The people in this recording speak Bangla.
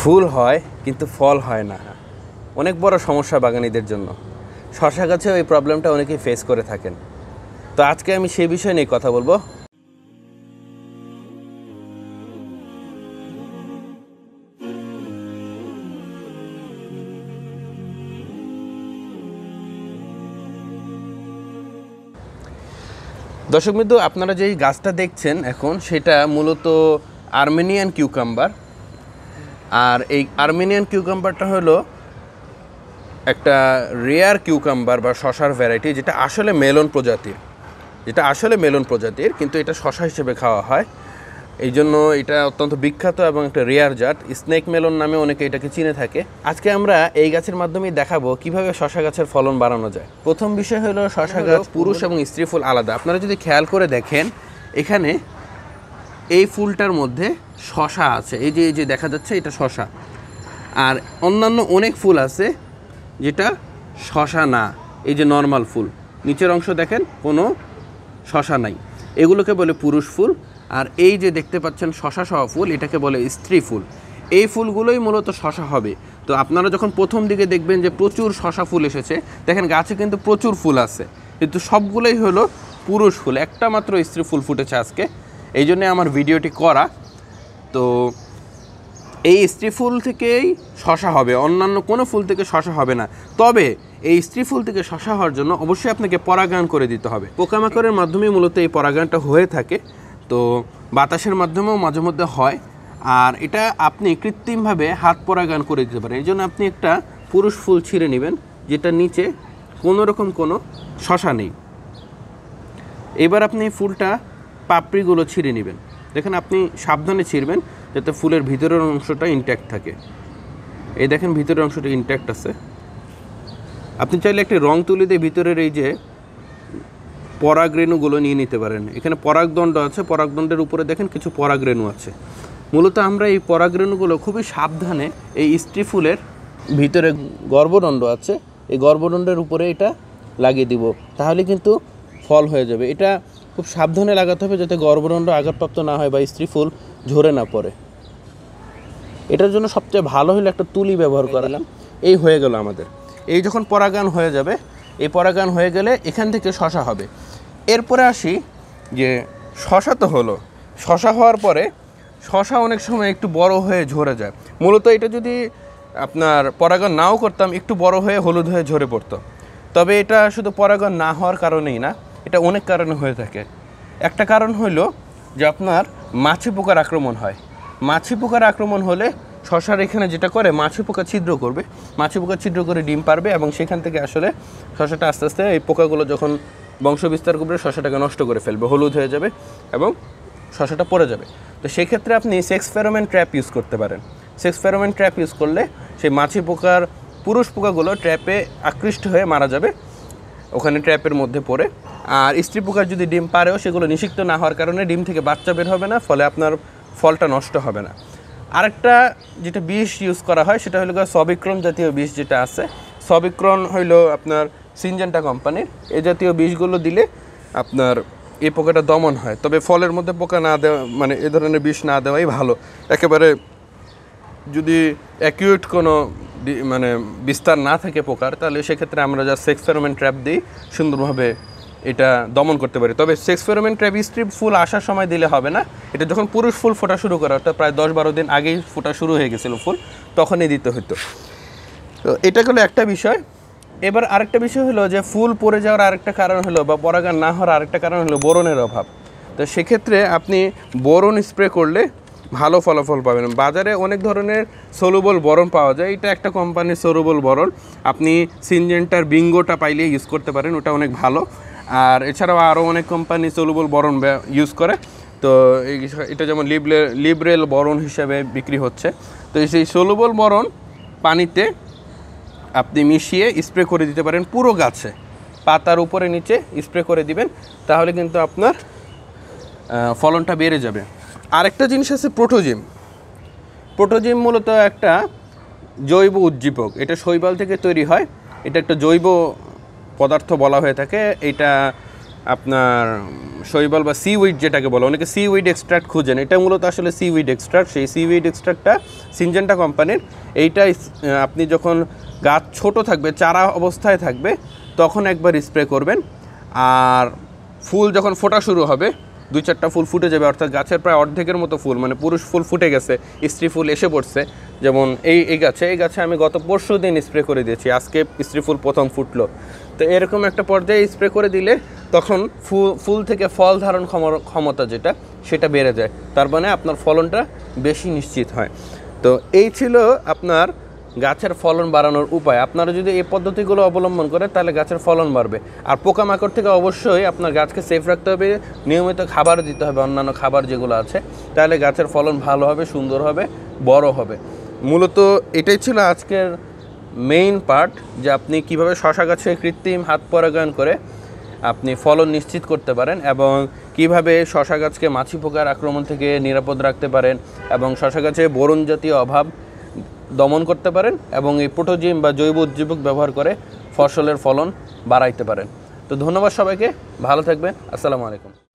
ফুল হয় কিন্তু ফল হয় না, অনেক বড় সমস্যা বাগানীদের জন্য। শশা গাছেও এই প্রবলেমটা অনেকেই ফেস করে থাকেন। তো আজকে আমি সেই বিষয় নিয়ে কথা বলবো। দর্শক বিন্দু, আপনারা যেই গাছটা দেখছেন এখন, সেটা মূলত আর্মেনিয়ান কিউকাম্বার। আর এই আর্মেনিয়ান কিউকাম্বারটা হলো একটা রেয়ার কিউকাম্বার বা শশার ভ্যারাইটি, যেটা আসলে মেলন প্রজাতির, কিন্তু এটা শশা হিসেবে খাওয়া হয়। এই জন্য এটা অত্যন্ত বিখ্যাত এবং একটা রেয়ার জাত। স্নেক মেলন নামে অনেকে এটাকে চিনে থাকে। আজকে আমরা এই গাছের মাধ্যমেই দেখাবো কিভাবে শশা গাছের ফলন বাড়ানো যায়। প্রথম বিষয় হলো শশা গাছ পুরুষ এবং স্ত্রী ফুল আলাদা। আপনারা যদি খেয়াল করে দেখেন, এখানে এই ফুলটার মধ্যে শশা আছে, এই যে দেখা যাচ্ছে এটা শশা। আর অন্যান্য অনেক ফুল আছে যেটা শশা না, এই যে নর্মাল ফুল, নিচের অংশ দেখেন কোনো শশা নাই, এগুলোকে বলে পুরুষ ফুল। আর এই যে দেখতে পাচ্ছেন শশা সহ ফুল, এটাকে বলে স্ত্রী ফুল। এই ফুলগুলোই মূলত শশা হবে। তো আপনারা যখন প্রথম দিকে দেখবেন যে প্রচুর শশা ফুল এসেছে, দেখেন গাছে কিন্তু প্রচুর ফুল আছে, কিন্তু সবগুলোই হলো পুরুষ ফুল, একটা মাত্র স্ত্রী ফুল ফুটেছে আজকে। এই জন্যে আমার ভিডিওটি করা। তো এই স্ত্রী ফুল থেকেই শশা হবে, অন্যান্য কোনো ফুল থেকে শশা হবে না। তবে এই স্ত্রী ফুল থেকে শশা হওয়ার জন্য অবশ্যই আপনাকে পরাগায়ন করে দিতে হবে। পোকামাকড়ের মাধ্যমে মূলত এই পরাগায়নটা হয়ে থাকে, তো বাতাসের মাধ্যমেও মাঝে মধ্যে হয়। আর এটা আপনি কৃত্রিমভাবে হাত পরাগায়ন করে দিতে পারেন। এই জন্য আপনি একটা পুরুষ ফুল ছিঁড়ে নেবেন, যেটা নিচে কোনো রকম কোনো শশা নেই। এবার আপনি ফুলটা পাপড়িগুলো ছিঁড়ে নেবেন। দেখেন, আপনি সাবধানে ছিঁড়বেন যাতে ফুলের ভিতরের অংশটা ইনট্যাক্ট থাকে। এই দেখেন, ভিতরের অংশটা ইনট্যাক্ট আছে। আপনি চাইলে একটি রং তুলি দিয়ে ভিতরের এই যে পরাগরেণুগুলো নিয়ে নিতে পারেন। এখানে পরাগদণ্ড আছে, পরাগদণ্ডের উপরে দেখেন কিছু পরাগরেণু আছে। মূলত আমরা এই পরাগরেণুগুলো খুবই সাবধানে এই স্ত্রী ফুলের ভিতরে গর্ভদণ্ড আছে, এই গর্ভদণ্ডের উপরে এটা লাগিয়ে দিব, তাহলে কিন্তু ফল হয়ে যাবে। এটা খুব সাবধানে লাগাতে হবে যাতে গর্ভদণ্ড আঘাতপ্রাপ্ত না হয় বা স্ত্রী ফুল ঝরে না পড়ে। এটার জন্য সবচেয়ে ভালো হলো একটা তুলি ব্যবহার করালাম। এই হয়ে গেল আমাদের। এই যখন পরাগায়ন হয়ে যাবে, এই পরাগায়ন হয়ে গেলে এখান থেকে শশা হবে। এরপরে আসি যে শশা তো হলো, শশা হওয়ার পরে শশা অনেক সময় একটু বড় হয়ে ঝরে যায়। মূলত এটা যদি আপনার পরাগায়ন নাও করতাম, একটু বড় হয়ে হলুদ হয়ে ঝরে পড়তো। তবে এটা শুধু পরাগায়ন না হওয়ার কারণেই না, এটা অনেক কারণে হয়ে থাকে। একটা কারণ হলো যে আপনার মাছি পোকার আক্রমণ হয়। মাছি পোকার আক্রমণ হলে শশার এখানে যেটা করে, মাছি পোকা ছিদ্র করবে, মাছি পোকা ছিদ্র করে ডিম পারবে এবং সেখান থেকে আসলে শশাটা আস্তে আস্তে এই পোকাগুলো যখন বংশ বিস্তার করবে, শশাটাকে নষ্ট করে ফেলবে, হলুদ হয়ে যাবে এবং শশাটা পড়ে যাবে। তো সেক্ষেত্রে আপনি সেক্স ফেরোমন ট্র্যাপ ইউজ করতে পারেন। সেক্স ফেরোমন ট্র্যাপ ইউজ করলে সেই মাছি পোকার পুরুষ পোকাগুলো ট্র্যাপে আকৃষ্ট হয়ে মারা যাবে, ওখানে ট্র্যাপের মধ্যে পড়ে। আর স্ত্রী পোকার যদি ডিম পারেও, সেগুলো নিষিক্ত না হওয়ার কারণে ডিম থেকে বাচ্চা বের হবে না, ফলে আপনার ফলটা নষ্ট হবে না। আরেকটা যেটা বিষ ইউজ করা হয় সেটা হলো সবিক্রন জাতীয় বিষ যেটা আছে। সবিক্রন হইল আপনার সিনজেন্টা কোম্পানির। এই জাতীয় বিষগুলো দিলে আপনার এই পোকাটা দমন হয়। তবে ফলের মধ্যে পোকা না দেওয়া, মানে এ ধরনের বিষ না দেওয়াই ভালো। একেবারে যদি অ্যাকিউট কোনো মানে বিস্তার না থাকে পোকার, তাহলে সেক্ষেত্রে আমরা যা সেক্স ফেরোমন ট্র্যাপ দিই, সুন্দরভাবে এটা দমন করতে পারি। তবে সেক্স ফেরোমন ট্র্যাপ স্ত্রী ফুল আসার সময় দিলে হবে না, এটা যখন পুরুষ ফুল ফোটা শুরু করে, অর্থাৎ প্রায় 10-12 দিন আগেই ফোটা শুরু হয়ে গেছিলো ফুল, তখনই দিতে হতো। তো এটা হলো একটা বিষয়। এবার আরেকটা বিষয় হলো যে ফুল পড়ে যাওয়ার আরেকটা কারণ হলো, বা পরাগায়ন না হওয়ার আরেকটা কারণ হলো বোরনের অভাব। তো সেক্ষেত্রে আপনি বোরন স্প্রে করলে ভালো ফলাফল পাবেন। বাজারে অনেক ধরনের সলুবল বোরন পাওয়া যায়, এটা একটা কোম্পানির সলুবল বোরন। আপনি সিনজেন্টার বিঙ্গোটা পাইলে ইউজ করতে পারেন, ওটা অনেক ভালো। আর এছাড়াও আরও অনেক কোম্পানি সলুবল বোরন ইউজ করে। তো এটা যেমন লিবরেল বোরন হিসেবে বিক্রি হচ্ছে। তো সেই সলুবল বোরন পানিতে আপনি মিশিয়ে স্প্রে করে দিতে পারেন পুরো গাছে, পাতার উপরে নিচে স্প্রে করে দিবেন, তাহলে কিন্তু আপনার ফলনটা বেড়ে যাবে। আরেকটা জিনিস আছে প্রোটোজিম। প্রোটোজিম মূলত একটা জৈব উজ্জীবক, এটা শৈবাল থেকে তৈরি হয়। এটা একটা জৈব পদার্থ বলা হয়ে থাকে। এটা আপনার শৈবাল বা সিউইড যেটাকে বলে, অনেকে সিউইড এক্সট্রাক্ট খুঁজেন, এটা মূলত আসলে সিউইড এক্সট্রাক্ট। সেই সিউইড এক্সট্রাক্টটা সিনজেন্টা কোম্পানির। এইটা আপনি যখন গাছ ছোট থাকবে, চারা অবস্থায় থাকবে, তখন একবার স্প্রে করবেন। আর ফুল যখন ফোটা শুরু হবে, 2-4টা ফুল ফুটে যাবে, অর্থাৎ গাছের প্রায় অর্ধেকের মতো ফুল, মানে পুরুষ ফুল ফুটে গেছে, স্ত্রী ফুল এসে পড়ছে, যেমন এই গাছে আমি গত পরশু দিন স্প্রে করে দিয়েছি, আজকে স্ত্রী ফুল প্রথম ফুটলো। তো এরকম একটা পর্যায়ে স্প্রে করে দিলে তখন ফুল থেকে ফল ধারণ ক্ষমতা যেটা, সেটা বেড়ে যায়, তার মানে আপনার ফলনটা বেশি নিশ্চিত হয়। তো এই ছিল আপনার গাছের ফলন বাড়ানোর উপায়। আপনারা যদি এই পদ্ধতিগুলো অবলম্বন করেন তাহলে গাছের ফলন বাড়বে। আর পোকামাকড় থেকে অবশ্যই আপনার গাছকে সেফ রাখতে হবে, নিয়মিত খাবার দিতে হবে, অন্যান্য খাবার যেগুলো আছে, তাহলে গাছের ফলন ভালো হবে, সুন্দর হবে, বড় হবে। মূলত এটাই ছিল আজকের মেইন পার্ট, যে আপনি কিভাবে শশা গাছে কৃত্রিম হাত পরাগায়ন করে আপনি ফলন নিশ্চিত করতে পারেন, এবং কিভাবে শশা গাছকে মাছি পোকার আক্রমণ থেকে নিরাপদ রাখতে পারেন, এবং শশা গাছে বোরন জাতীয় অভাব দমন করতে পারেন, এবং এই প্রোটোজিম বা জৈব উদ্দীপক ব্যবহার করে ফসলের ফলন বাড়াইতে পারেন। তো ধন্যবাদ সবাইকে, ভালো থাকবেন, আসসালামু আলাইকুম।